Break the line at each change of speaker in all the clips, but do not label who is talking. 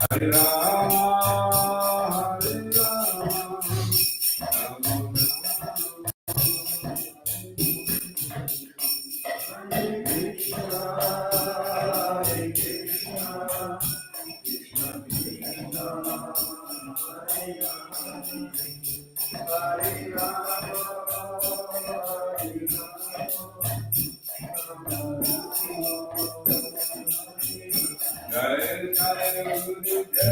Hare Rama, Hare Rama, Rama Hare Krishna, Hare Krishna, Krishna Krishna, Hare Hare, Hare Rama, Hare Jai Jai Guru Jai,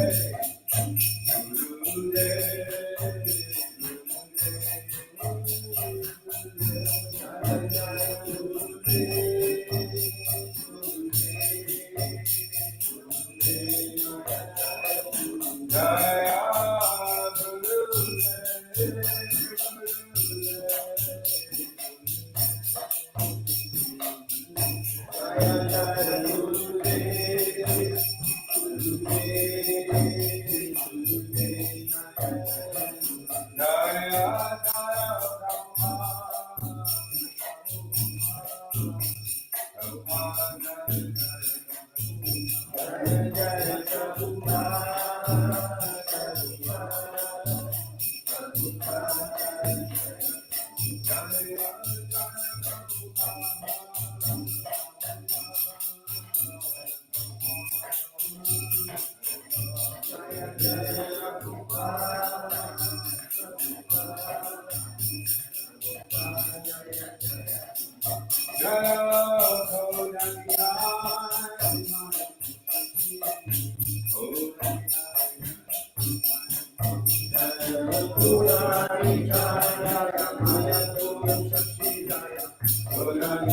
Guru Jai,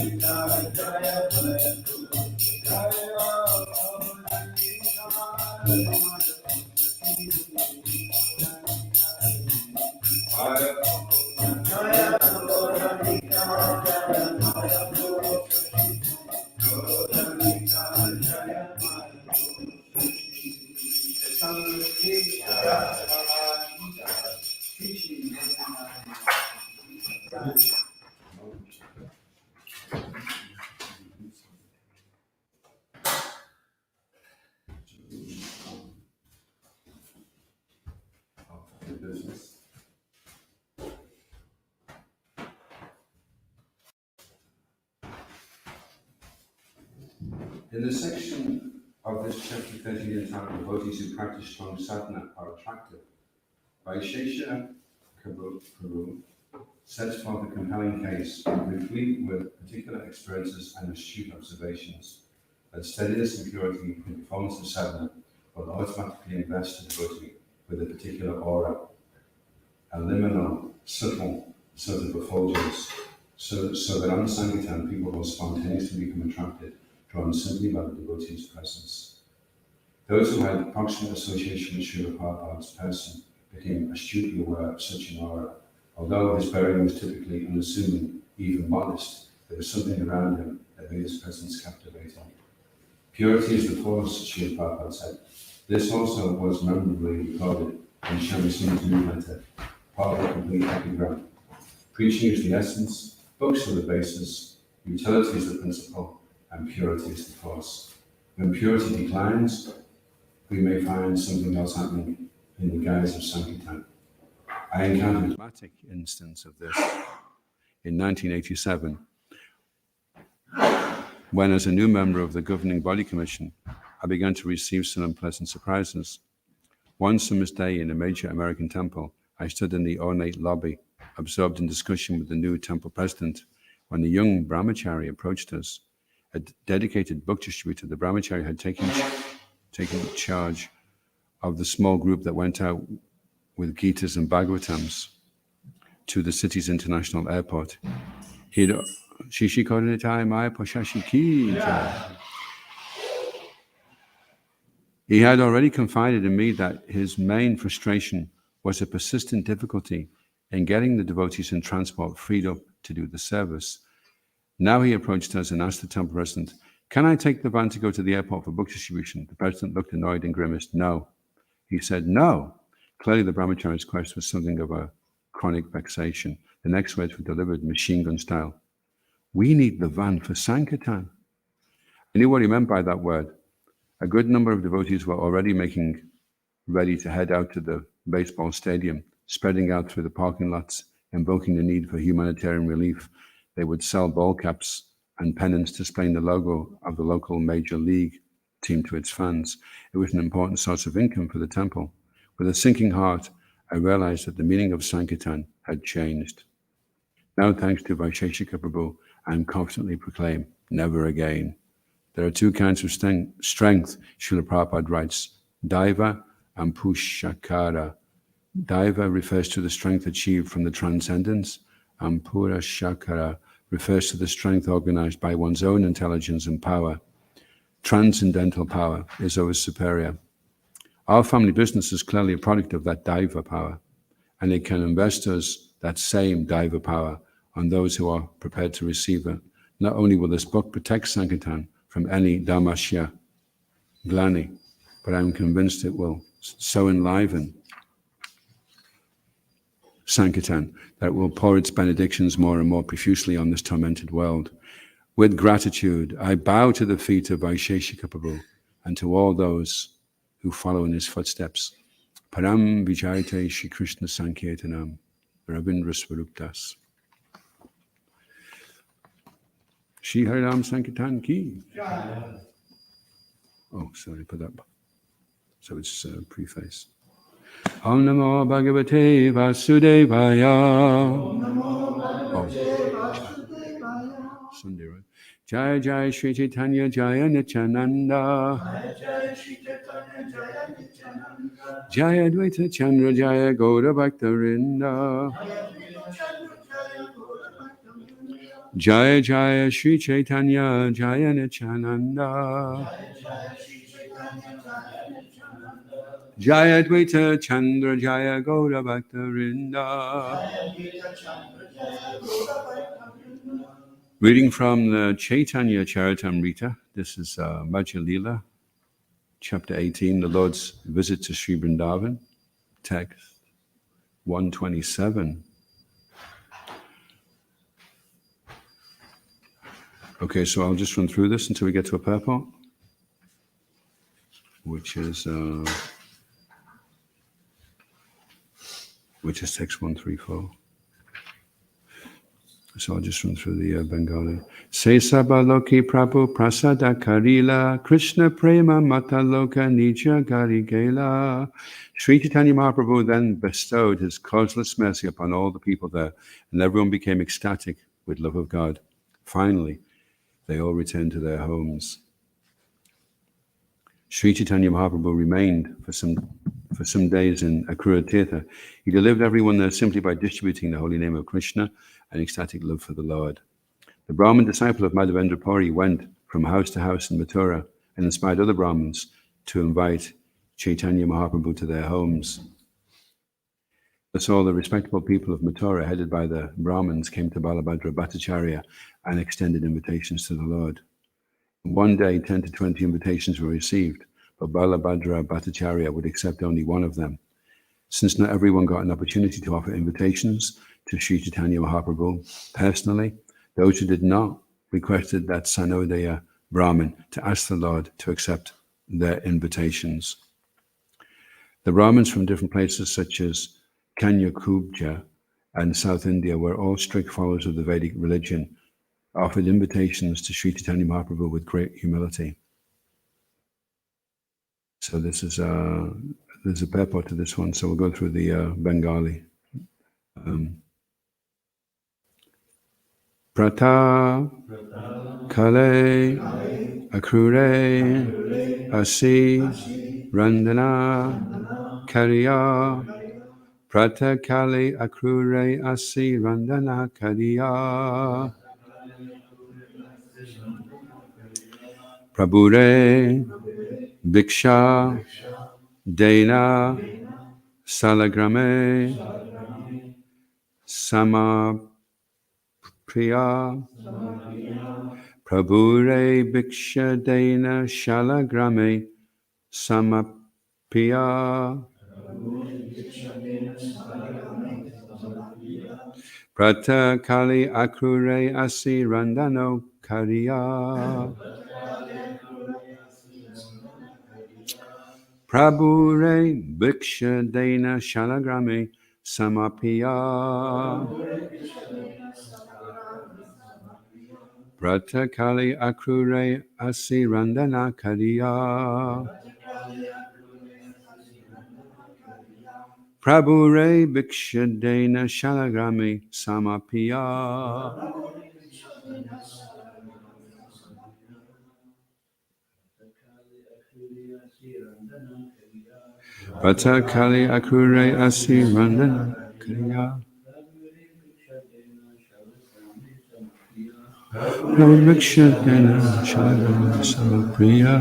Jai Jai Guru In the section of this chapter 30 entitled Devotees who practice strong sadhana are attractive, Vaishesha Karu sets forth a compelling case, replete with particular experiences and astute observations, that steadiness and purity in performance of sadhana will automatically invest the devotee with a particular aura, a liminal, subtle sort of effulgence, so that on Sankirtan people will spontaneously become attracted, drawn simply by the devotee's presence. Those who had approximate association with Srila Prabhupada's person became astutely aware of such an aura. Although his bearing was typically unassuming, even modest, there was something around him that made his presence captivating. Purity is the force, Srila Prabhupada said. This also was memorably recorded in Shami Singh's newsletter, part of the complete epigram. Preaching is the essence, books are the basis, utility is the principle, and purity is the force. When purity declines, we may find something else happening in the guise of Sankirtan. I encountered a dramatic instance of this in 1987, when as a new member of the governing body commission, I began to receive some unpleasant surprises. One summer's day in a major American temple, I stood in the ornate lobby, absorbed in discussion with the new temple president, when a young brahmachari approached us. A dedicated book distributor, the brahmachari had taken charge of the small group that went out with Gitas and Bhagavatams to the city's international airport. He had already confided in me that his main frustration was a persistent difficulty in getting the devotees in transport freed up to do the service. Now he approached us and asked the temple president, "Can I take the van to go to the airport for book distribution?" The president looked annoyed and grimaced. "No." He said, "No." Clearly the brahmachari's quest was something of a chronic vexation. The next words were delivered machine gun style. "We need the van for Sankirtan." I knew what he meant by that word. A good number of devotees were already making ready to head out to the baseball stadium, spreading out through the parking lots, invoking the need for humanitarian relief. They would sell ball caps and pennants displaying the logo of the local major league team to its fans. It was an important source of income for the temple. With a sinking heart, I realized that the meaning of Sankirtan had changed. Now, thanks to Vaisheshika Prabhu, I am confidently proclaim, never again. There are two kinds of strength, Srila Prabhupada writes, Daiva and Pushakara. Daiva refers to the strength achieved from the transcendence, and Purashakara refers to the strength organized by one's own intelligence and power. Transcendental power is always superior. Our family business is clearly a product of that Daiva power, and it can invest us that same Daiva power on those who are prepared to receive it. Not only will this book protect Sankirtan from any Damasya, Glani, but I'm convinced it will so enliven Sankirtan that it will pour its benedictions more and more profusely on this tormented world. With gratitude, I bow to the feet of Vaisheshika Prabhu and to all those who follow in his footsteps. Param Vijayate Shri Krishna Sankirtanam, Ravindra Swarupdas. Shri Hariram Sankirtan ki. Oh, sorry, put that. So it's preface. Om Namo Bhagavate Vasudevaya. Om Namo Bhagavate Vasudevaya. Sunday, right? Jaya Jaya Shri Caitanya Jaya Nityananda. Jaya Jaya Shri Caitanya Jaya Nityananda. Jaya Advaita Chandra Jaya Gaura Bhaktarinda. Jaya Advaita Chandra Jaya Gaura Bhaktarinda. Jaya Jaya Shri Caitanya Jaya Nityananda. Jaya Jaya Shri Caitanya Jaya Nityananda. Jaya Advaita Chandra Jaya Gaura Bhaktarinda. Jaya Advaita Chandra Jaya Gaura Bhaktarinda. Reading from the Caitanya Charitamrta, this is Madhya Lila, chapter 18, the Lord's visit to Sri Brandarvan, text 127. Okay, so I'll just run through this until we get to a purport, which is text 134. So I'll just run through the Bengali. Se sabaloki prabhu prasada karila, Krishna prema mataloka nija gari gela. Sri Caitanya Mahaprabhu then bestowed his causeless mercy upon all the people there, and everyone became ecstatic with love of God. Finally, they all returned to their homes. Sri Caitanya Mahaprabhu remained for some days in Akrura Tirtha. He delivered everyone there simply by distributing the holy name of Krishna and ecstatic love for the Lord. The Brahmin disciple of Madhavendra Puri went from house to house in Mathura and inspired other Brahmins to invite Chaitanya Mahaprabhu to their homes. Thus all the respectable people of Mathura, headed by the Brahmins, came to Balabhadra Bhattacharya and extended invitations to the Lord. One day, 10 to 20 invitations were received, but Balabhadra Bhattacharya would accept only one of them. Since not everyone got an opportunity to offer invitations to Sri Caitanya Mahaprabhu personally, those who did not requested that Sanodaya Brahmin to ask the Lord to accept their invitations. The Brahmins from different places such as Kanyakubja and South India were all strict followers of the Vedic religion, offered invitations to Sri Caitanya Mahaprabhu with great humility. So this is there's a purport to this one, so we'll go through the Bengali. Prata Kale Akrure Asi Randana Kariya Prata Kale Akrure Asi Randana Kariya Prabhure Bhiksha Dena Salagrame Samapriya Prabhure Bhiksha Dena Shalagrame Samapriya Prata Kali Akrure Asi Randano Kariya Prabhure Bhiksha Dena Shalagrame Samapiya Pratakali Akrure Asirandana Kariya Prabhure Bhiksha Dena Shalagrame Samapiya Pratakali Akrure Asirandana Kariya Bhiksha Shalagrame Samapriya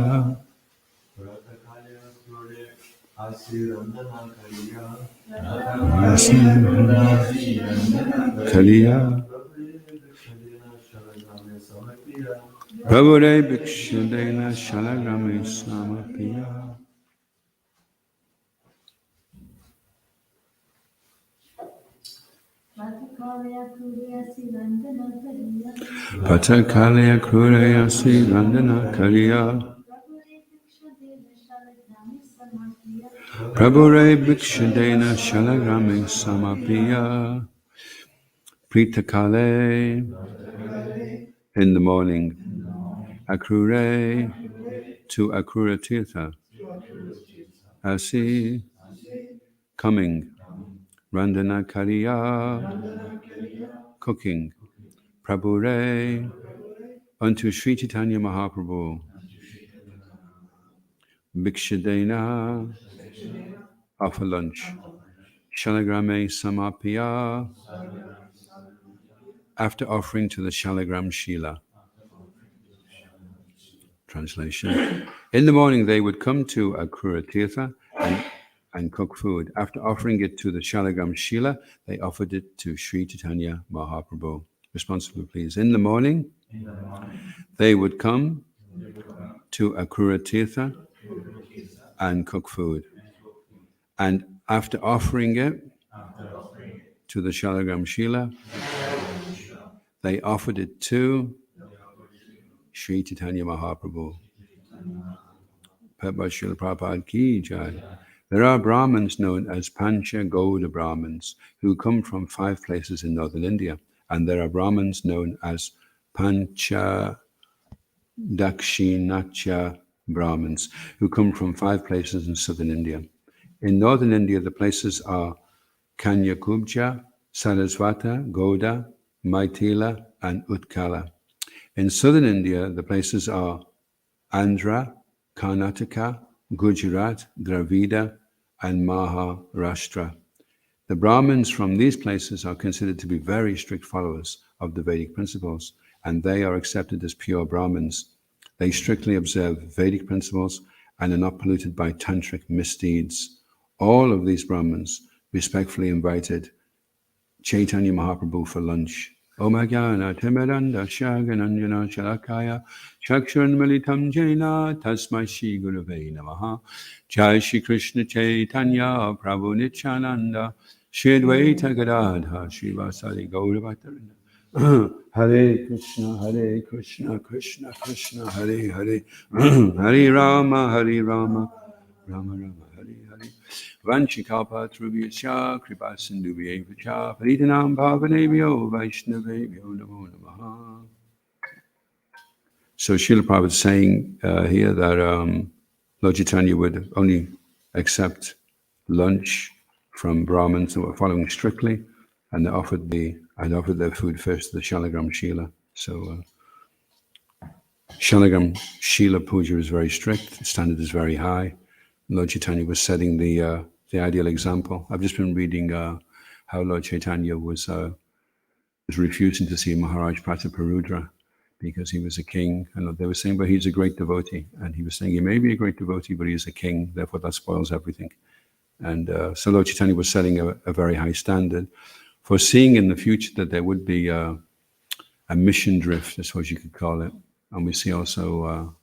Kaliya Prabhure Bhikshadena Shalagrame Samapiya Patakaliya Kruraya Sri Randana Kariya Prabhure Bhikshadena Shalagrame Samapiya Pritakale in the morning Akrure to Akrura Tirtha Asi coming Randana Kariya cooking Prabhure unto Sri Caitanya Mahaprabhu Bhikshadena offer lunch Shalagrame Samapiya after offering to the Shalagram Shila. Translation. In the morning they would come to Akrura Tirtha and cook food. After offering it to the Shalagram Shila, they offered it to Sri Caitanya Mahaprabhu. Responsible, please. In the morning, they would come to Akrura Tirtha and cook food. And after offering it to the Shalagram Shila, they offered it to Sri Caitanya Mahaprabhu. Srila Prabhupada Ki Jai. There are Brahmins known as Pancha Gauda Brahmins who come from 5 places in northern India, and there are Brahmins known as Pancha Dakshinatya Brahmins who come from 5 places in southern India. In northern India, the places are Kanyakubja, Sarasvata, Gauda, Maithila, and Utkala. In southern India, the places are Andhra, Karnataka, Gujarat, Dravida, and Maharashtra. The Brahmins from these places are considered to be very strict followers of the Vedic principles, and they are accepted as pure Brahmins. They strictly observe Vedic principles and are not polluted by tantric misdeeds. All of these Brahmins respectfully invited Chaitanya Mahaprabhu for lunch. Om Jnana Timiranda Shagananjana Shalakaya Chakshurmilitam Jena Tasmai Shri Gurave Namaha Jai Shri Krishna Chaitanya Prabhu Nityananda Shri Advaita Gadadha Shri Vasari Gaurabhatarinda Hare Krishna Krishna Krishna Hare Hare Hare Rama Rama Rama Hare Hare Vanchikalpa Trubhyasya Kripa Sindhubhya Cha Paritanam Bhavanebhyo Vaishnavebhyo Namo Namaha. So Srila Prabhupada is saying here that Lord Chaitanya would only accept lunch from Brahmins who were following strictly, and they offered their food first to the Shalagram Shila. So Shalagram Shila Puja is very strict, the standard is very high. Lord Chaitanya was setting the ideal example. I've just been reading how Lord Chaitanya was refusing to see Maharaj Prataparudra because he was a king. And they were saying, but he's a great devotee. And he was saying, he may be a great devotee, but he's a king, therefore that spoils everything. And so Lord Chaitanya was setting a very high standard, foreseeing in the future that there would be a mission drift, I suppose you could call it. And we see also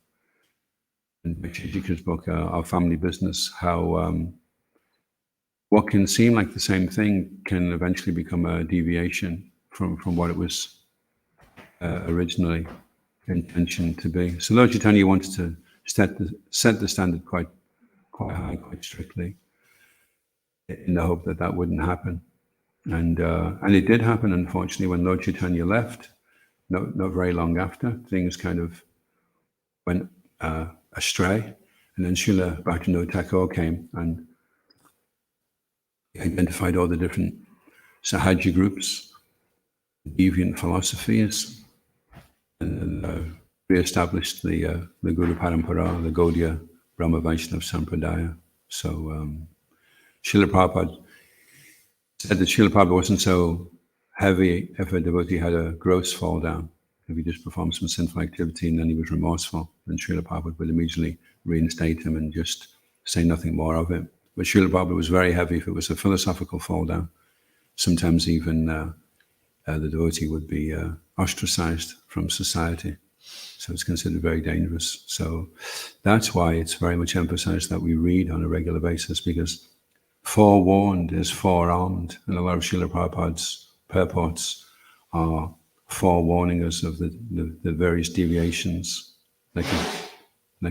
in Jika's book, Our Family Business, how what can seem like the same thing can eventually become a deviation from what it was originally intentioned to be. So Lord Chaitanya wanted to set the standard quite quite high, quite strictly, in the hope that that wouldn't happen. And it did happen, unfortunately, when Lord Caitanya left. Not very long after, things kind of went astray. And then Srila Bhaktivinoda Thakur came and identified all the different Sahaja groups, deviant philosophies, and re-established the Guru Parampara, the Gaudiya Brahma Vaishnava Sampradaya. So Srila Prabhupada said that Srila Prabhupada wasn't so heavy if a devotee had a gross fall down. If he just performed some sinful activity and then he was remorseful, then Srila Prabhupada would immediately reinstate him and just say nothing more of it. But Srila Prabhupada was very heavy if it was a philosophical fall down. Sometimes even the devotee would be ostracized from society. So it's considered very dangerous. So that's why it's very much emphasized that we read on a regular basis, because forewarned is forearmed. And a lot of Srila Prabhupada's purports are forewarning us of the various deviations that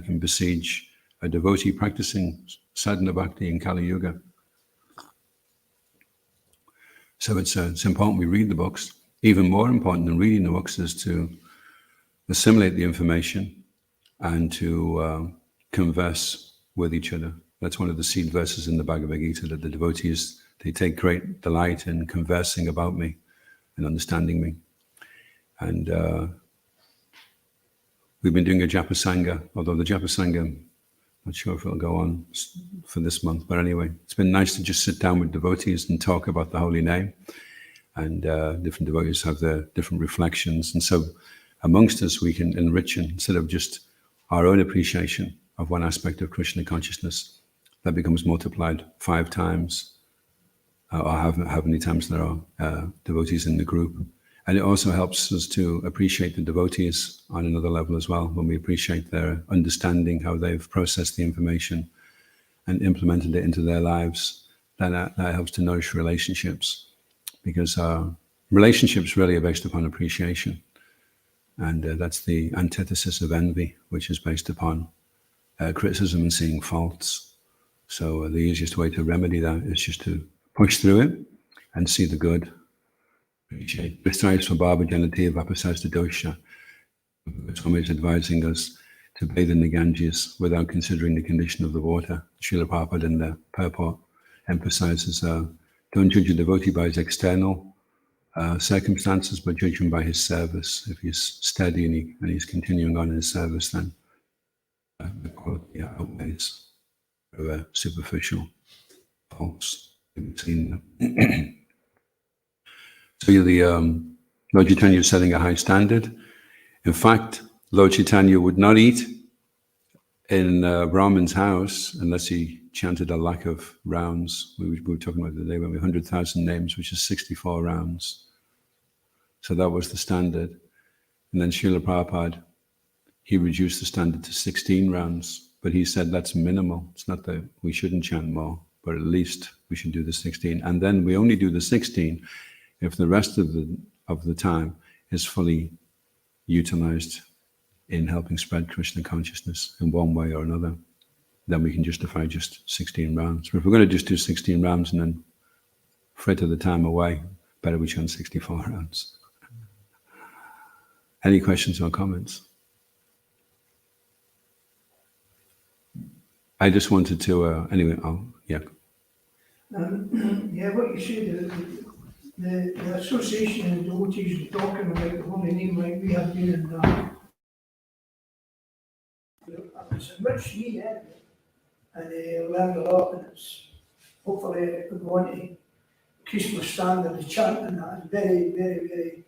can besiege a devotee practicing sadhana bhakti in Kali Yuga. So it's important we read the books. Even more important than reading the books is to assimilate the information and to converse with each other. That's one of the seed verses in the Bhagavad Gita, that the devotees, they take great delight in conversing about me and understanding me. And we've been doing a Japa Sangha, although the Japa Sangha, I'm not sure if it'll go on for this month, but anyway, it's been nice to just sit down with devotees and talk about the holy name. And different devotees have their different reflections. And so amongst us, we can enrich, and instead of just our own appreciation of one aspect of Krishna consciousness, that becomes multiplied 5 times, or how many times there are devotees in the group. And it also helps us to appreciate the devotees on another level as well, when we appreciate their understanding, how they've processed the information and implemented it into their lives. That helps to nourish relationships, because relationships really are based upon appreciation. And that's the antithesis of envy, which is based upon criticism and seeing faults. So the easiest way to remedy that is just to push through it and see the good. Besides for Baba Janativa Vapasasta Dosha, Swami is advising us to bathe in the Ganges without considering the condition of the water. Srila Prabhupada in the purport emphasizes, don't judge a devotee by his external circumstances, but judge him by his service. If he's steady and he's continuing on in his service, then the quality outweighs superficial faults we've seen. So Lord Chaitanya is setting a high standard. In fact, Lord Chaitanya would not eat in Brahman's house unless he chanted a lakh of rounds. We were talking about the day when we 100,000 names, which is 64 rounds. So that was the standard. And then Srila Prabhupada, he reduced the standard to 16 rounds, but he said that's minimal. It's not that we shouldn't chant more, but at least we should do the 16. And then we only do the 16 if the rest of the time is fully utilized in helping spread Krishna consciousness in one way or another. Then we can justify just 16 rounds. But if we're going to just do 16 rounds and then fritter the time away, better we chant 64 rounds. Any questions or comments? I just wanted to, anyway, yeah.
Yeah, what you said, the association of devotees talking about the holy name, like we have been in that. It's a much needed, and they learned a lot, and it's hopefully we're going to increase my standard of chanting that. It's very, very, very.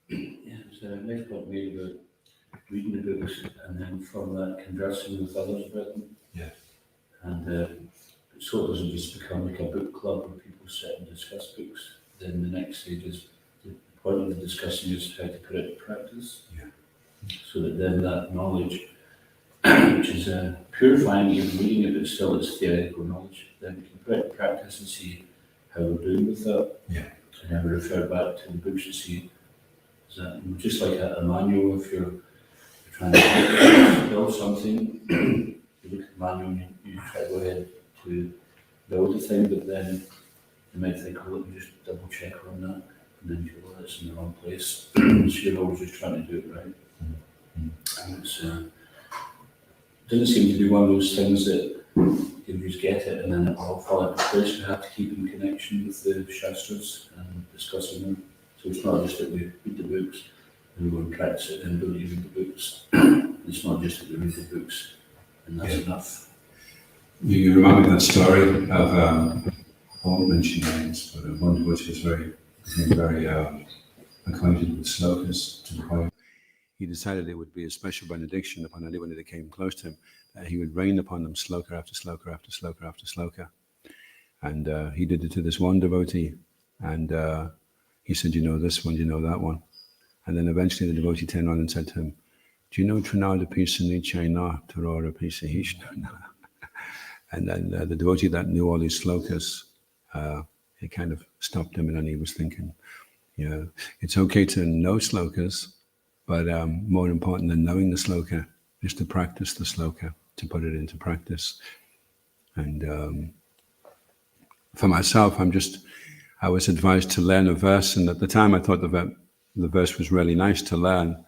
Yeah, it's a nice point made about reading the books and then from that conversing with others about them.
Yeah.
And so it doesn't just become like a book club where people sit and discuss books. Then the next stage is the point of the discussion is how to put it into practice.
Yeah.
So that then that knowledge, which is purifying, even reading it, but still it's theoretical knowledge, then we can put it in practice and see how we're doing with that.
Yeah.
And then we refer back to the books to see, is that just like a manual, if you're And it's still something, you look at the manual and you try to go ahead to build a thing, but then you might think, oh, let me just double check on that, and then you go, oh, that's in the wrong place. So you're always just trying to do it right. And it's, doesn't seem to be one of those things that you just get it and then it will all fall into place. We have to keep in connection with the Shastras and discussing them. So it's not just that we read the books and we go and practice it and don't read the books. It's not just that we read the books and that's enough.
You remind me of that story of, I won't mention names, but one which was very acquainted with slokas to the point he decided it would be a special benediction upon anyone that came close to him. He would rain upon them sloka after sloka after sloka after sloka. And he did it to this one devotee. And he said, you know this one, you know that one. And then eventually the devotee turned on and said to him, do you know Trinada Pisa Nichayna Tarora Pisa Hishna? And then the devotee that knew all these slokas, it kind of stopped him and then he was thinking, you know, it's okay to know slokas, but more important than knowing the sloka is to practice the sloka, to put it into practice. And for myself, I was advised to learn a verse, and at the time I thought the verse was really nice to learn,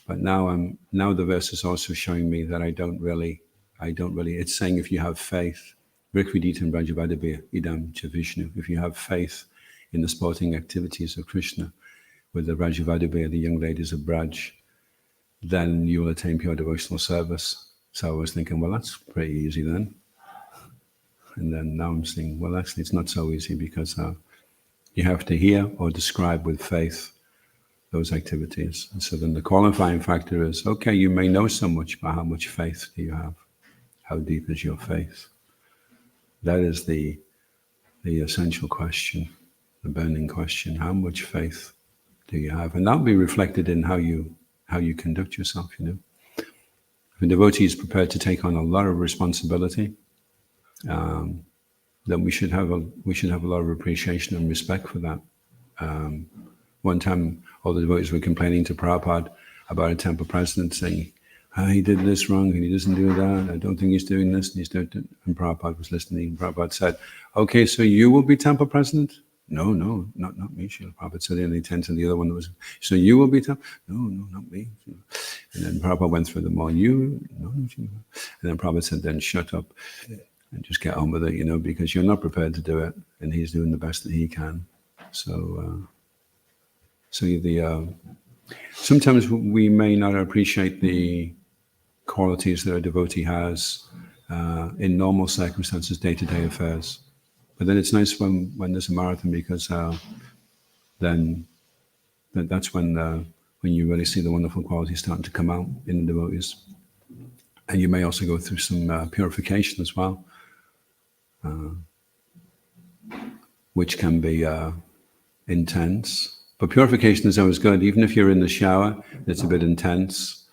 but now the verse is also showing me that I don't really, it's saying if you have faith, Rikviditam Rajavadabhya Idam Cha Vishnu, if you have faith in the sporting activities of Krishna, with the Rajavadabhya, the young ladies of Braj, then you will attain pure devotional service. So I was thinking, well, that's pretty easy then. And then now I'm saying, well, actually, it's not so easy because you have to hear or describe with faith those activities. And so then the qualifying factor is, okay, you may know so much, but how much faith do you have? How deep is your faith? That is the essential question, the burning question. How much faith do you have? And that'll be reflected in how you conduct yourself, you know. If a devotee is prepared to take on a lot of responsibility, then we should have a lot of appreciation and respect for that. One time, all the devotees were complaining to Prabhupada about a temple president, saying, he did this wrong and he doesn't do that. I don't think he's doing this and he's doing it. And Prabhupada was listening. And Prabhupada said, okay, so you will be temple president? No, not me. Srila Prabhupada said, and he turned to the other one that was, so you will be temple? No, not me. And then Prabhupada went through them all. You? No. And then Prabhupada said, then shut up and just get on with it, you know, because you're not prepared to do it. And he's doing the best that he can. So sometimes we may not appreciate the qualities that a devotee has in normal circumstances, day-to-day affairs. But then it's nice when there's a marathon because then that's when you really see the wonderful qualities starting to come out in the devotees. And you may also go through some purification as well, which can be intense. But purification is always good. Even if you're in the shower, it's a bit intense,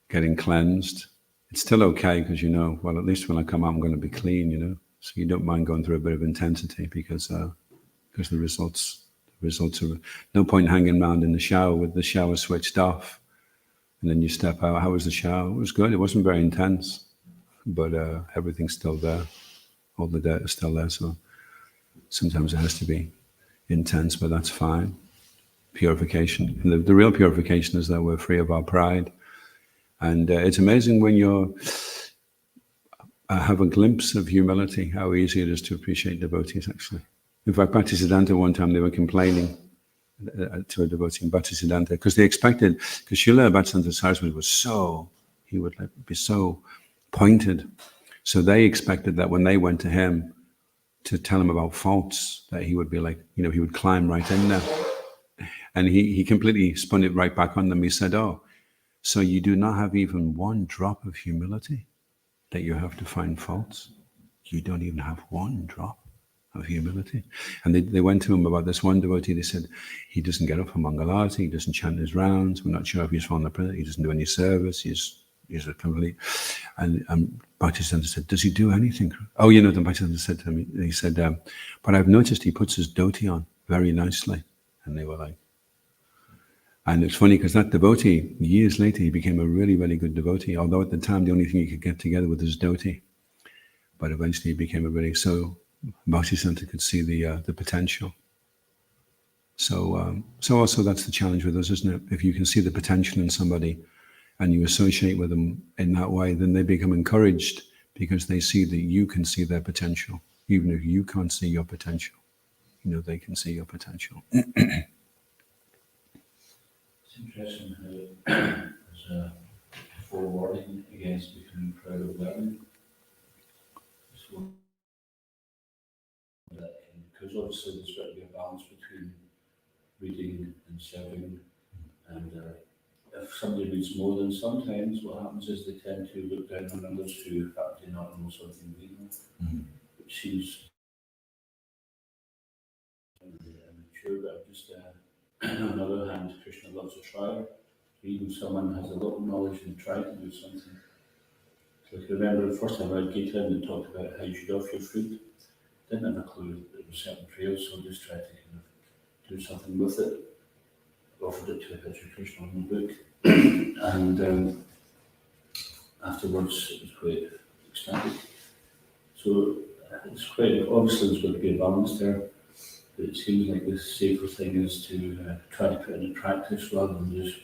getting cleansed. It's still okay because you know, well, at least when I come out, I'm going to be clean, you know. So you don't mind going through a bit of intensity because the results are no point hanging around in the shower with the shower switched off, and then you step out. How was the shower? It was good. It wasn't very intense, but everything's still there. All the dirt is still there. So sometimes it has to be intense, but that's fine. Purification. And the real purification is that we're free of our pride. And it's amazing when you have a glimpse of humility, how easy it is to appreciate devotees, actually. In fact, Bhaktisiddhanta, one time they were complaining to a devotee in Bhaktisiddhanta, because they expected, because Srila Bhaktisiddhanta Saraswati he would be so pointed. So they expected that when they went to him to tell him about faults, that he would be like, you know, he would climb right in there. And he completely spun it right back on them. He said, oh, so you do not have even one drop of humility that you have to find faults? You don't even have one drop of humility. And they went to him about this one devotee. They said, he doesn't get up for Mangalarti, he doesn't chant his rounds, we're not sure if he's following the prayer, he doesn't do any service, he's a complete... And Bhaktisiddhanta said, does he do anything? Oh, you know, then Bhaktisiddhanta said to him, he said, but I've noticed he puts his dhoti on very nicely. And they were like, And it's funny because that devotee, years later, he became a really, really good devotee, although at the time the only thing he could get together with was dhoti. But eventually he became a really, so Bhaktisiddhanta could see the potential. So also that's the challenge with us, isn't it? If you can see the potential in somebody and you associate with them in that way, then they become encouraged because they see that you can see their potential. Even if you can't see your potential, they can see your potential.
It's interesting how there's a forewarning against becoming proud of learning. So that because obviously there's got to be a balance between reading and serving, and if somebody reads more than sometimes, what happens is they tend to look down on others who happen to not know something we know, which seems immature, but just on the other hand, Krishna loves a trier. Even someone has a lot of knowledge and try to do something. So I can remember the first time I read Gita and they talked about how you should offer your food. Didn't have a clue that there were certain prayers, so I just tried to kind of do something with it. Offered it to a picture of Krishna in the book, and afterwards it was quite ecstatic. So it's quite, obviously there's got to be a balance there, but it seems like the safer thing is to try to put it in practice rather than just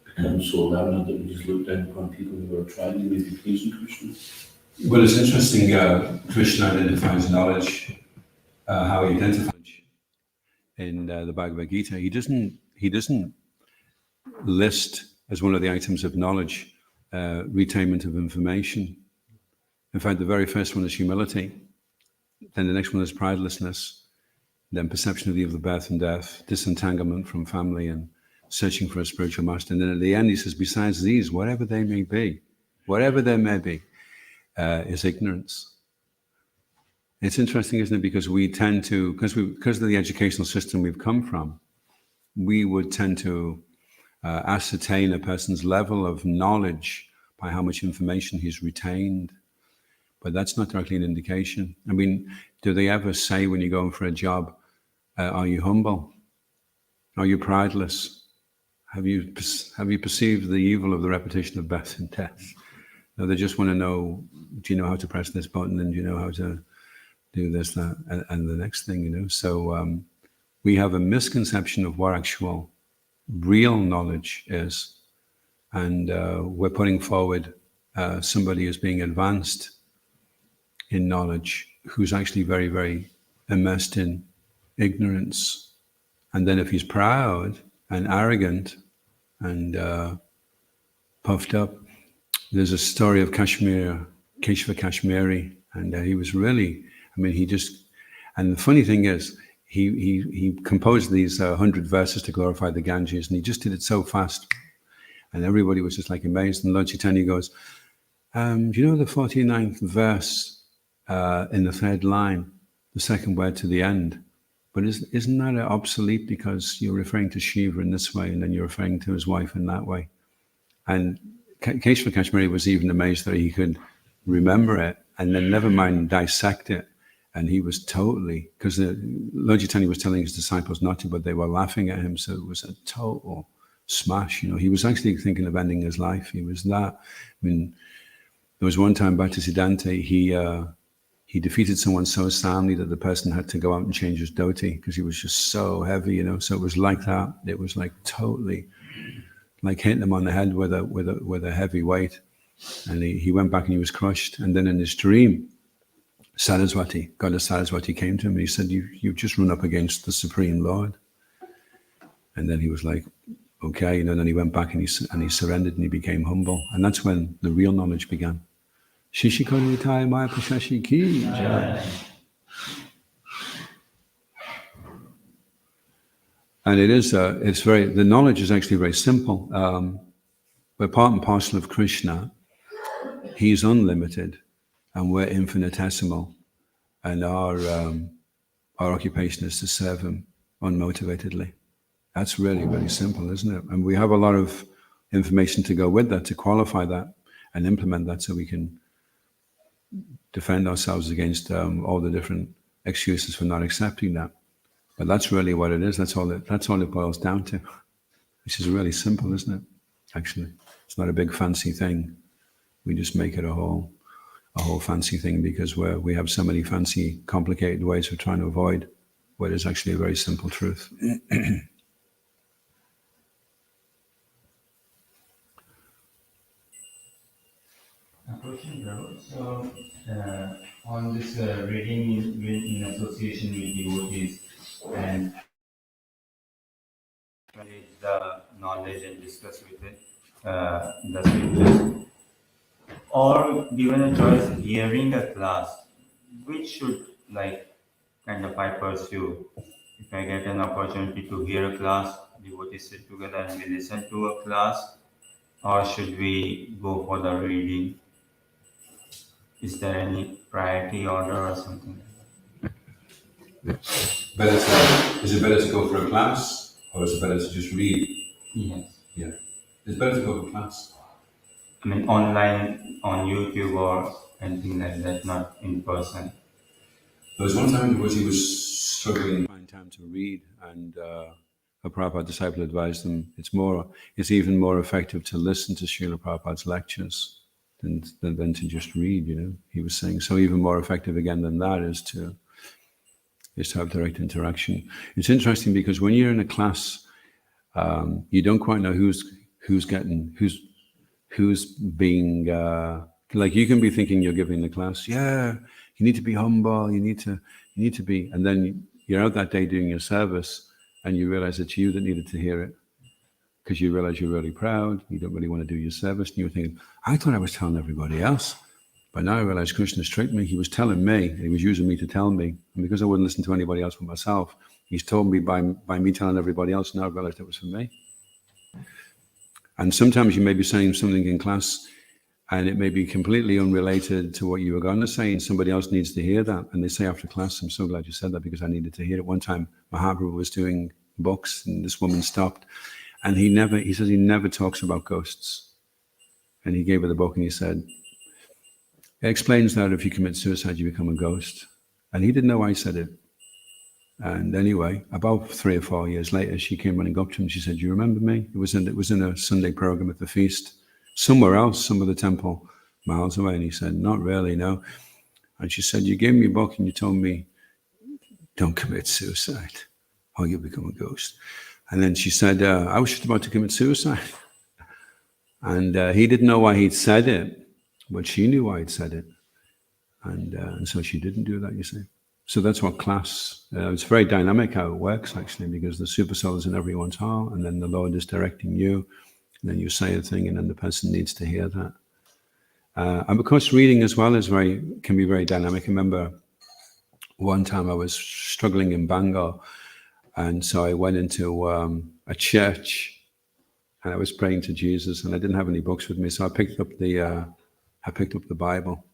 become so learned that we just look down upon people who are trying to maybe pleasing Krishna.
Well, it's interesting, Krishna identifies knowledge, how he identifies in the Bhagavad Gita. He doesn't list as one of the items of knowledge retainment of information. In fact, the very first one is humility, then the next one is pridelessness, then perception of the evil of birth and death, disentanglement from family and searching for a spiritual master. And then at the end he says, besides these, whatever there may be, is ignorance. It's interesting, isn't it? Because we tend to, because of the educational system we've come from, we would tend to ascertain a person's level of knowledge by how much information he's retained. But that's not directly an indication. I mean, do they ever say when you go in for a job, are you humble? Are you prideless? Have you perceived the evil of the repetition of birth and death? No, they just want to know, do you know how to press this button, and do you know how to do this, that, and the next thing, So we have a misconception of what actual real knowledge is. And we're putting forward somebody as being advanced in knowledge who's actually very, very immersed in ignorance. And then if he's proud and arrogant and puffed up, there's a story of Kashmir, Keshava Kashmiri, and he was really, and the funny thing is, he composed these 100 verses to glorify the Ganges, and he just did it so fast. And everybody was just like amazed. And Lord Chaitanya goes, do you know the 49th verse in the third line, the second word to the end? But isn't that obsolete because you're referring to Shiva in this way and then you're referring to his wife in that way? And Keshava Kashmiri was even amazed that he could remember it and then never mind dissect it. And he was totally, because Lord Chaitanya was telling his disciples not to, but they were laughing at him. So it was a total smash. He was actually thinking of ending his life. He was that. There was one time Bhaktisiddhanta, he defeated someone so soundly that the person had to go out and change his dhoti because he was just so heavy, So it was like that. It was like totally, like hitting him on the head with a heavy weight. And he went back and he was crushed. And then in his dream, Goddess Saraswati came to him and he said, you've just run up against the Supreme Lord. And then he was like, okay, and then he went back and he surrendered and he became humble. And that's when the real knowledge began. Shishikoni Nitai Maya Pashashi Ki Jai. And the knowledge is actually very simple. We're part and parcel of Krishna. He's unlimited and we're infinitesimal. And our occupation is to serve him unmotivatedly. That's really, really simple, isn't it? And we have a lot of information to go with that, to qualify that and implement that so we can defend ourselves against all the different excuses for not accepting that. But that's really what it is. That's all it boils down to. which is really simple, isn't it? Actually, it's not a big fancy thing. We just make it a whole fancy thing because we have so many fancy, complicated ways of trying to avoid what is actually a very simple truth.
A question, Prabhu. So, on this reading in association with devotees and the knowledge and discuss with it, the scriptures, or given a choice, hearing a class, which should kind of I pursue? If I get an opportunity to hear a class, devotees sit together and we listen to a class, or should we go for the reading? Is there any priority order or something?
Is it better to go for a class, or is it better to just read?
Yes.
Yeah, it's better to go for a class.
I mean, online, on YouTube or anything like that, not in person.
There was one time because he was struggling to find time to read, and a Prabhupada disciple advised him it's even more effective to listen to Srila Prabhupada's lectures than to just read. He was saying, so even more effective again than that is to have direct interaction. It's interesting because when you're in a class, you don't quite know who's being like, you can be thinking you're giving the class, yeah, you need to be humble, you need to be, and then you're out that day doing your service and you realize it's you that needed to hear it because you realize you're really proud, you don't really want to do your service, and you're thinking, I thought I was telling everybody else, but now I realize Krishna tricked me. He was telling me, he was using me to tell me, and because I wouldn't listen to anybody else but myself, he's told me by me telling everybody else, now I realized it was for me. And sometimes you may be saying something in class and it may be completely unrelated to what you were going to say, and somebody else needs to hear that. And they say after class, I'm so glad you said that because I needed to hear it. One time, Mahaprabhu was doing books and this woman stopped, and he says he never talks about ghosts. And he gave her the book and he said, it explains that if you commit suicide, you become a ghost. And he didn't know I said it. And anyway, about 3 or 4 years later, she came running up to him. She said, "You remember me?" It was in a Sunday program at the feast, somewhere else, some other temple, miles away. And he said, "Not really, no." And she said, "You gave me a book and you told me, don't commit suicide or you'll become a ghost." And then she said, "I was just about to commit suicide." And he didn't know why he'd said it, but she knew why he'd said it. And so she didn't do that, you see. So that's what class, it's very dynamic how it works actually, because the super soul is in everyone's heart, and then the Lord is directing you, and then you say a thing, and then the person needs to hear that. And because reading as well can be very dynamic. I remember one time I was struggling in Bangor, and so I went into a church, and I was praying to Jesus, and I didn't have any books with me, so I picked up the Bible.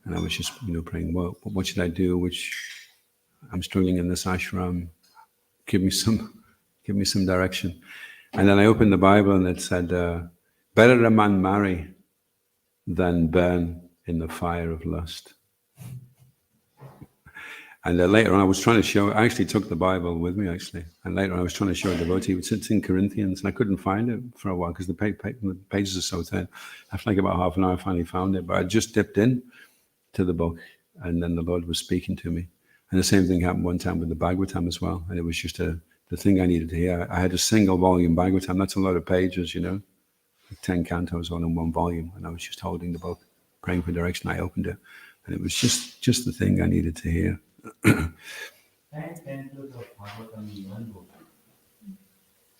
And I was just, praying, well, what should I do? I'm struggling in this ashram. Give me some direction. And then I opened the Bible and it said, better a man marry than burn in the fire of lust. And later on, I actually took the Bible with me, actually. And later on, I was trying to show a devotee, it's in Corinthians, and I couldn't find it for a while because the pages are so thin. After about half an hour, I finally found it. But I just dipped in to the book, and then the Lord was speaking to me. And the same thing happened one time with the Bhagavatam as well. And it was just the thing I needed to hear. I had a single volume Bhagavatam. That's a lot of pages, 10 cantos all in one volume. And I was just holding the book, praying for direction. I opened it, and it was just the thing I needed to hear.
10 cantos of Bhagavatam in one book.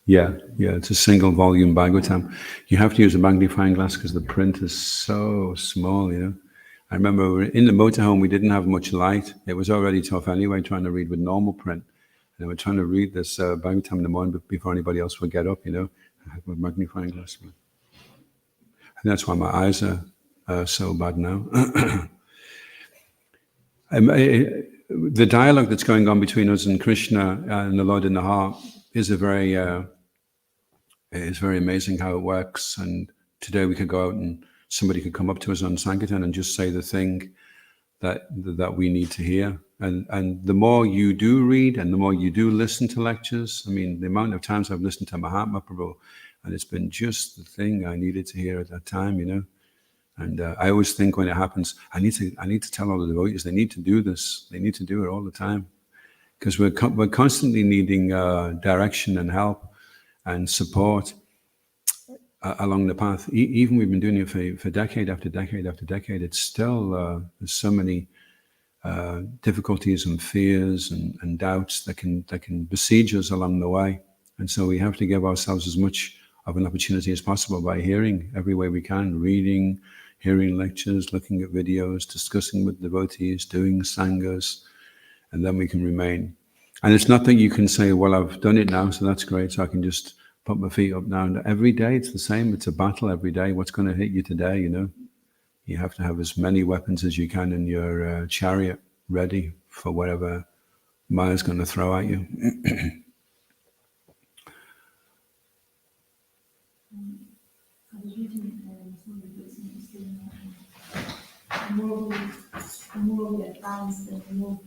Yeah, it's a single volume Bhagavatam. You have to use a magnifying glass because the print is so small, I remember we were in the motorhome, we didn't have much light. It was already tough anyway, trying to read with normal print. And we're trying to read this Bhagavatam in the morning before anybody else would get up, I had my magnifying glass. And that's why my eyes are so bad now. The dialogue that's going on between us and Krishna and the Lord in the heart is very amazing how it works. And today we could go out and somebody could come up to us on Sankirtan and just say the thing that we need to hear, And the more you do read and the more you do listen to lectures, I mean, the amount of times I've listened to Mahatma Prabhu, and it's been just the thing I needed to hear at that time, you know. And I always think when it happens, I need to tell all the devotees, they need to do this. They need to do it all the time. Because we're constantly needing direction and help and support along the path. Even we've been doing it for decade after decade after decade, it's still, there's so many difficulties and fears and doubts that can besiege us along the way. And so we have to give ourselves as much of an opportunity as possible by hearing every way we can, reading, hearing lectures, looking at videos, discussing with devotees, doing sanghas, and then we can remain. And it's not that you can say, well, I've done it now, so that's great, so I can just put my feet up now. Every day it's the same, it's a battle every day. What's going to hit you today, you know? You have to have as many weapons as you can in your chariot ready for whatever Maya's going to throw at you.
I was reading something that's interesting. The more we advance, the more.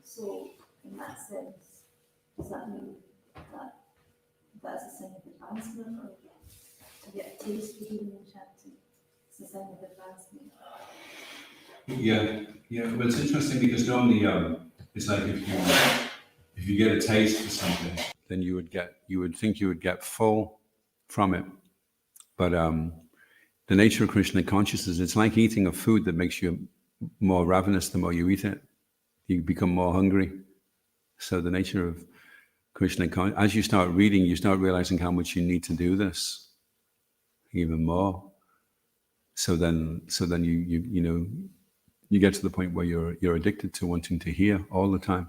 So, in that sense, does that mean that that's a sign of advancement, or to get a taste for hearing and chanting? It's a sign of advancement.
Yeah. Well, it's interesting because normally it's like if you get a taste for something, then you would think you would get full from it. But the nature of Krishna consciousness, it's like eating a food that makes you more ravenous the more you eat it. You become more hungry. So the nature of Krishna, as you start reading, you start realizing how much you need to do this even more. So then you get to the point where you're addicted to wanting to hear all the time.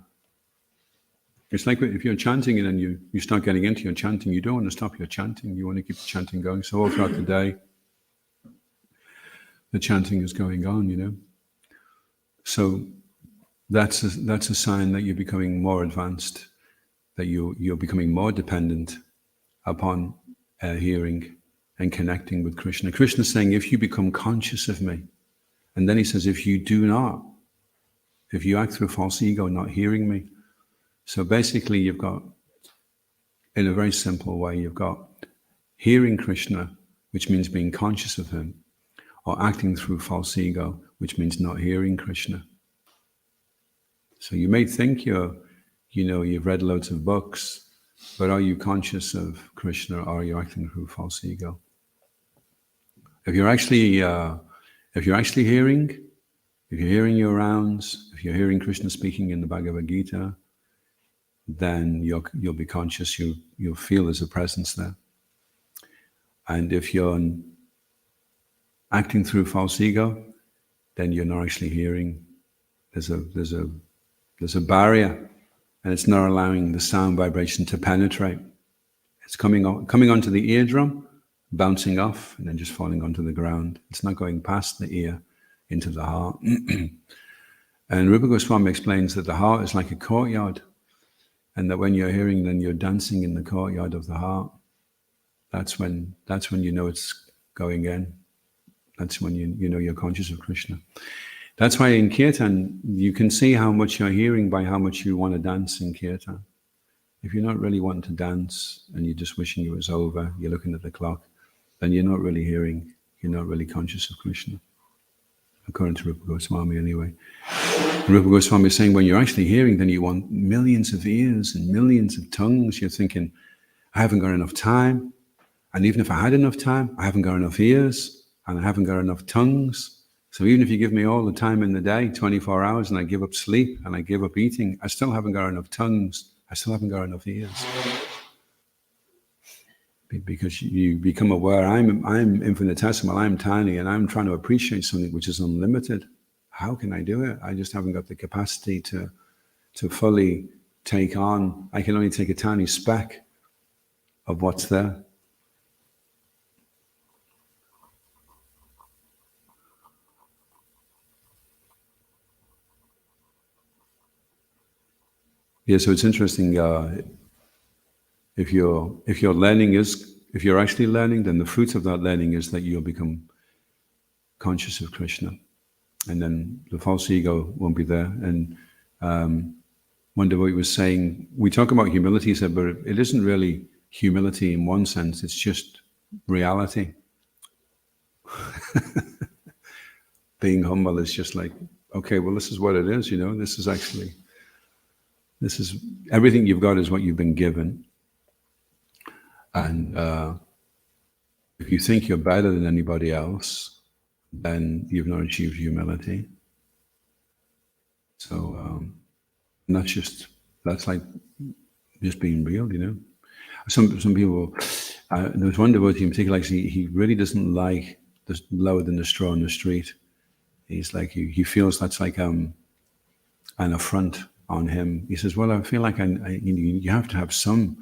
It's like if you're chanting and then you start getting into your chanting, you don't want to stop your chanting. You want to keep the chanting going. So all throughout the day, the chanting is going on, you know. So that's a sign that you're becoming more advanced, that you're becoming more dependent upon hearing and connecting with Krishna. Krishna's saying, if you become conscious of me, and then he says, if you do not, if you act through false ego, not hearing me. So basically you've got, in a very simple way, you've got hearing Krishna, which means being conscious of him, or acting through false ego, which means not hearing Krishna. So you may think you've read loads of books, but are you conscious of Krishna, or are you acting through false ego? If you're actually hearing, if you're hearing your rounds, if you're hearing Krishna speaking in the Bhagavad Gita, then you'll be conscious. You'll feel there's a presence there. And if you're acting through false ego, then you're not actually hearing. There's a barrier, and it's not allowing the sound vibration to penetrate. It's coming onto the eardrum, bouncing off, and then just falling onto the ground. It's not going past the ear into the heart. And Rupa Goswami explains that the heart is like a courtyard, and that when you're hearing, then you're dancing in the courtyard of the heart. That's when you know it's going in. That's when you know you're conscious of Krishna. That's why in Kirtan, you can see how much you're hearing by how much you want to dance in Kirtan. If you're not really wanting to dance and you're just wishing it was over, you're looking at the clock, then you're not really hearing, you're not really conscious of Krishna. According to Rupa Goswami anyway. Rupa Goswami is saying when you're actually hearing, then you want millions of ears and millions of tongues. You're thinking, I haven't got enough time. And even if I had enough time, I haven't got enough ears and I haven't got enough tongues. So even if you give me all the time in the day, 24 hours, and I give up sleep and I give up eating, I still haven't got enough tongues. I still haven't got enough ears. Because you become aware, I'm infinitesimal, I'm tiny, and I'm trying to appreciate something which is unlimited. How can I do it? I just haven't got the capacity to fully take on. I can only take a tiny speck of what's there. Yeah, so it's interesting. If you're actually learning, then the fruit of that learning is that you'll become conscious of Krishna. and then the false ego won't be there. And one devotee was saying, we talk about humility, he said, but it isn't really humility in one sense, it's just reality. Being humble is just like, okay, well, this is what it is, this is everything you've got is what you've been given. And if you think you're better than anybody else, then you've not achieved humility. So that's like just being real, Some people, there was one devotee in particular, he really doesn't like the lower than the straw in the street. He's like, he feels that's like an affront on him. He says, well, I feel like you have to have some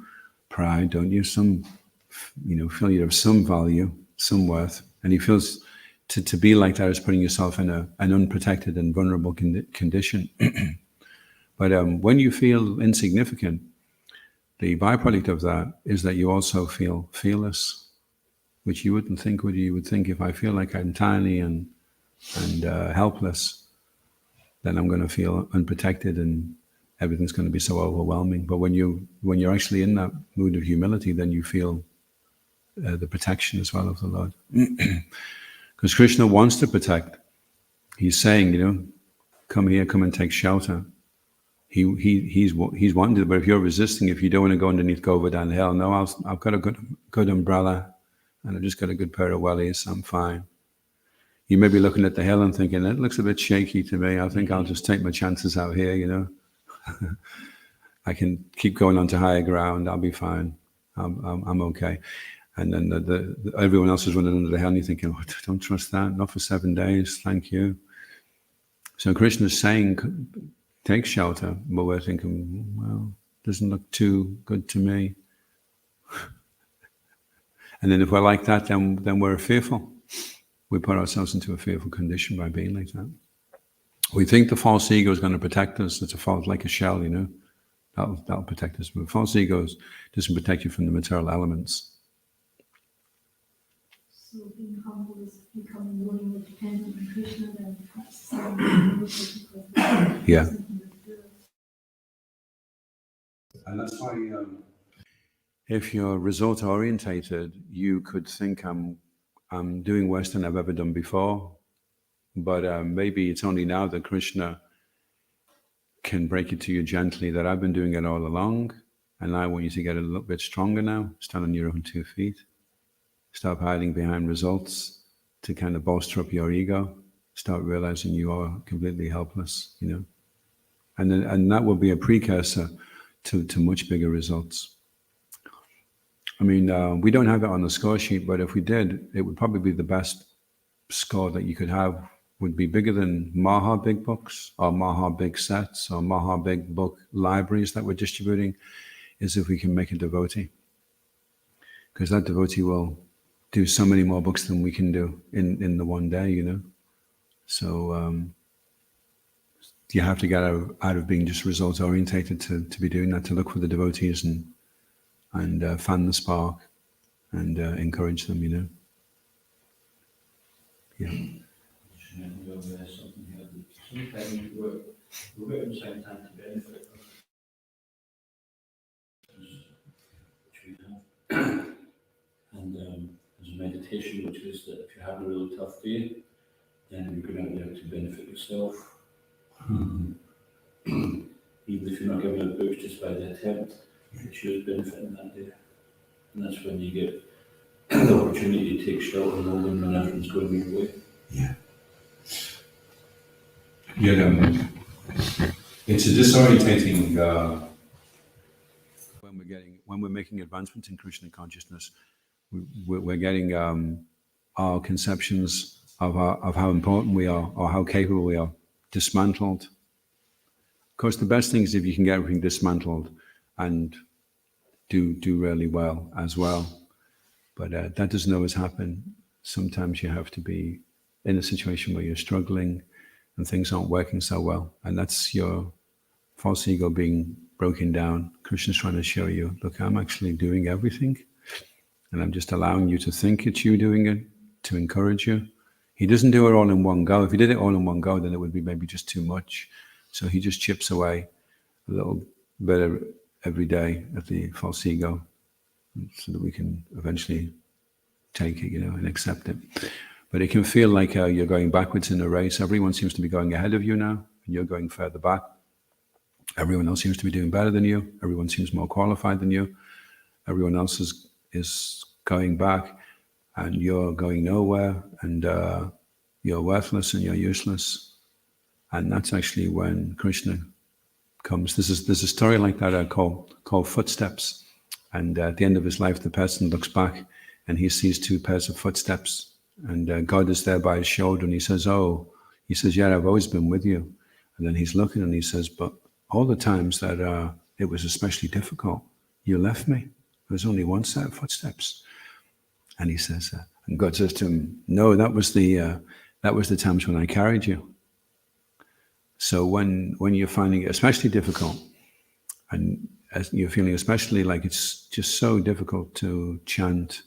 pride, don't you? Some, feel you have some value, some worth. And he feels to be like that is putting yourself in an unprotected and vulnerable condition. But when you feel insignificant, the byproduct of that is that you also feel fearless, which you wouldn't think, would you? You would think, if I feel like I'm tiny and helpless, then I'm going to feel unprotected and everything's going to be so overwhelming. But when you're actually in that mood of humility, then you feel the protection as well of the Lord. Because Krishna wants to protect. He's saying, come here, come and take shelter. He's wanting to, but if you're resisting, if you don't want to go underneath Govardhan Hill, no, I've got a good umbrella, and I've just got a good pair of wellies, I'm fine. You may be looking at the hill and thinking, it looks a bit shaky to me. I think I'll just take my chances out here, I can keep going on to higher ground. I'll be fine. I'm okay. And then everyone else is running under the hill, and you're thinking, oh, don't trust that. Not for 7 days. Thank you. So Krishna's saying, take shelter, but we're thinking, well, doesn't look too good to me. And then if we're like that, then we're fearful. We put ourselves into a fearful condition by being like that. We think the false ego is going to protect us. It's a false, like a shell, that'll protect us. But the false ego doesn't protect you from the material elements.
So being humble is becoming more and more dependent on Krishna, then perhaps something.
Yeah. And that's why, if you're result orientated, you could think I'm doing worse than I've ever done before. But maybe it's only now that Krishna can break it to you gently that I've been doing it all along, and I want you to get a little bit stronger now. Stand on your own 2 feet. Stop hiding behind results to kind of bolster up your ego. Start realizing you are completely helpless, and that will be a precursor to much bigger results. I mean, we don't have it on the score sheet, but if we did, it would probably be the best score that you could have. Would be bigger than Maha Big Books or Maha Big Sets or Maha Big Book libraries that we're distributing, is if we can make a devotee. Because that devotee will do so many more books than we can do in the one day, So you have to get out of being just results orientated to be doing that, to look for the devotees and fan the spark and encourage them, Yeah.
Something here that sometimes we're at the same time to benefit us. Which we have. And there's a meditation which is that if you have a really tough day, then you're going to be able to benefit yourself. Even if you're not given a boost just by the attempt, it's your benefiting that day. And that's when you get the opportunity to take shelter and all when everything's going your way.
Yeah. It's a disorientating when we're making advancements in Krishna consciousness. We're getting our conceptions of how important we are or how capable we are dismantled. Of course, the best thing is if you can get everything dismantled and do really well as well. But that doesn't always happen. Sometimes you have to be in a situation where you're struggling and things aren't working so well. And that's your false ego being broken down. Krishna's trying to show you, look, I'm actually doing everything. And I'm just allowing you to think it's you doing it, to encourage you. He doesn't do it all in one go. If he did it all in one go, then it would be maybe just too much. So he just chips away a little bit every day at the false ego, so that we can eventually take it, and accept it. But it can feel like you're going backwards in a race. Everyone seems to be going ahead of you now, and you're going further back. Everyone else seems to be doing better than you. Everyone seems more qualified than you. Everyone else is going back, and you're going nowhere, and you're worthless and you're useless. And that's actually when Krishna comes. There's a story like that called Footsteps. And at the end of his life, the person looks back and he sees two pairs of footsteps. And God is there by his shoulder, and he says, yeah, I've always been with you. And then he's looking and he says, but all the times that it was especially difficult, you left me. There was only one set of footsteps. And he says, and God says to him, no, that was the times when I carried you. So when you're finding it especially difficult, and as you're feeling especially like it's just so difficult to chant,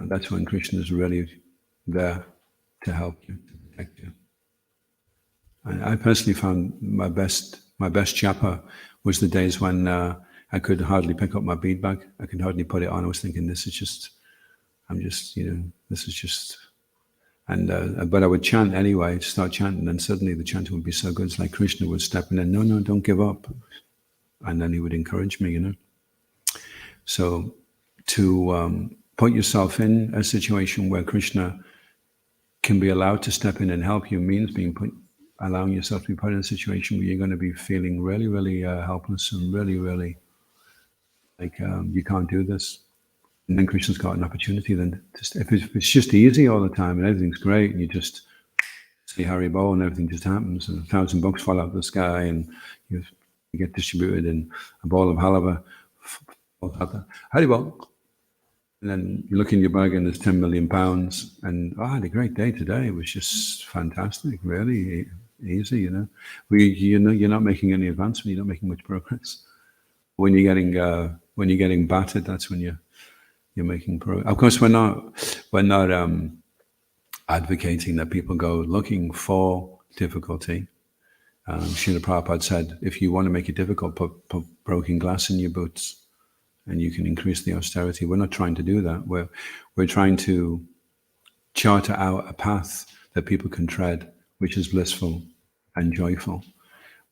that's when Krishna is really there to help you, to protect you. And I personally found my best japa was the days when I could hardly pick up my bead bag. I could hardly put it on. I was thinking, this is just, but I would chant anyway, start chanting, and suddenly the chanting would be so good. It's like Krishna would step in and, no, don't give up. And then he would encourage me, So to put yourself in a situation where Krishna can be allowed to step in and help you means allowing yourself to be put in a situation where you're going to be feeling really, really helpless and really, really like you can't do this. And then Krishna's got an opportunity then. If it's just easy all the time and everything's great and you just say Hari Bol and everything just happens and 1,000 books fall out of the sky and you get distributed in a bowl of halava, Hari Bol. And then you look in your bag and there's 10 million pounds and I had a great day today. It was just fantastic, really easy, You're not making any advancement, you're not making much progress. When you're getting battered, that's when you're making progress. Of course, we're not advocating that people go looking for difficulty. Srila Prabhupada said, if you want to make it difficult, put broken glass in your boots, and you can increase the austerity. We're not trying to do that. We're trying to charter out a path that people can tread, which is blissful and joyful.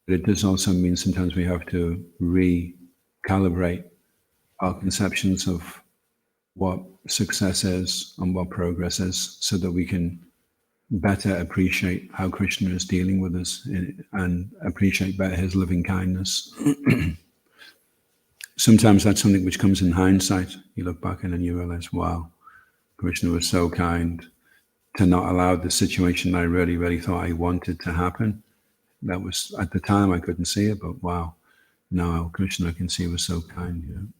But it does also mean sometimes we have to recalibrate our conceptions of what success is and what progress is, so that we can better appreciate how Krishna is dealing with us and appreciate better his loving kindness. Sometimes that's something which comes in hindsight. You look back and then you realize, wow, Krishna was so kind to not allow the situation I really, really thought I wanted to happen. That was, at the time I couldn't see it, but wow, now Krishna I can see was so kind.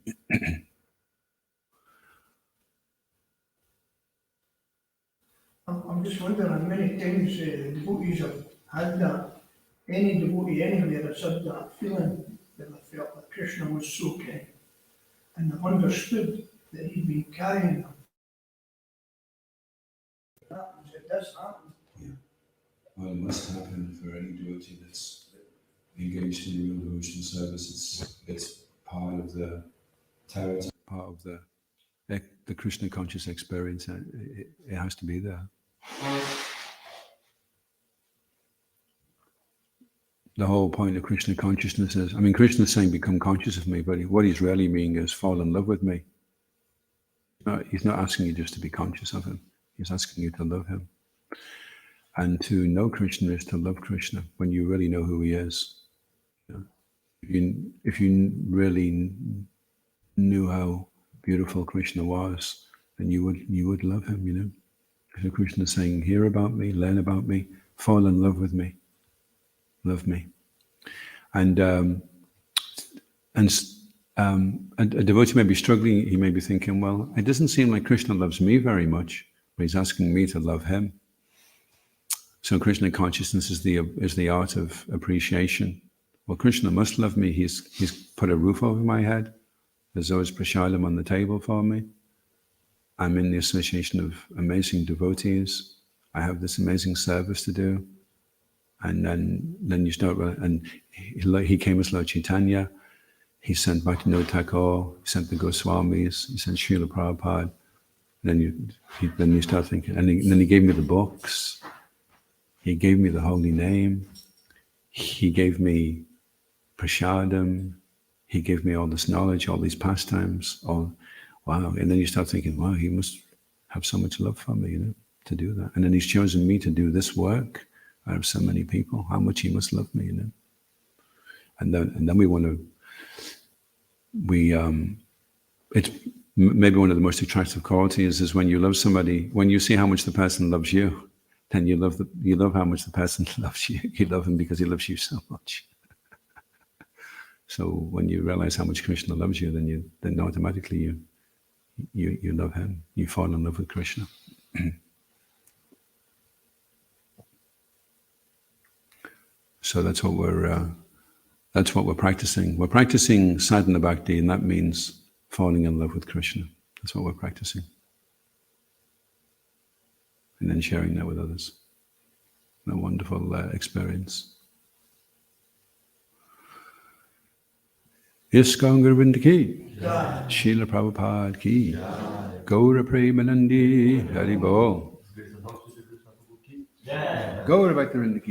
I'm just wondering, many times devotees have had that. Any devotee anywhere has had that feeling that they felt that Krishna was so kind, and they understood that he'd been carrying them. It does happen.
Yeah. Well, it must happen for any devotee that's engaged in real devotional service. It's part of the Caritamrta, part of the Krishna conscious experience. It has to be there. The whole point of Krishna consciousness is, Krishna's saying become conscious of me, but what he's really meaning is fall in love with me. He's not asking you just to be conscious of him. He's asking you to love him. And to know Krishna is to love Krishna when you really know who he is. If you really knew how beautiful Krishna was, then you would love him, So Krishna is saying, hear about me, learn about me, fall in love with me. Love me. And a devotee may be struggling, he may be thinking, well, it doesn't seem like Krishna loves me very much, but he's asking me to love him. So Krishna consciousness is the art of appreciation. Well, Krishna must love me. He's put a roof over my head. There's always prasadam on the table for me. I'm in the association of amazing devotees. I have this amazing service to do. And then you start, and he came as Lord Caitanya. He sent Bhaktivinoda Thakur, he sent the Goswamis, he sent Srila Prabhupada. And then you start thinking, and then he gave me the books. He gave me the holy name. He gave me prashadam. He gave me all this knowledge, all these pastimes. Wow. And then you start thinking, wow, he must have so much love for me, to do that. And then he's chosen me to do this work out of so many people. How much he must love me, And then we want to. It's maybe one of the most attractive qualities is when you love somebody. When you see how much the person loves you, then you love how much the person loves you. You love him because he loves you so much. So when you realize how much Krishna loves you, then automatically you love him. You fall in love with Krishna. So that's what we're practicing. We're practicing sadhana bhakti, and that means falling in love with Krishna. That's what we're practicing. And then sharing that with others. A wonderful experience. ISKCON Govinda ki, Srila Prabhupada ki, Gaura Premanandi, Hari Bol. Gaura Bhaktivinoda ki.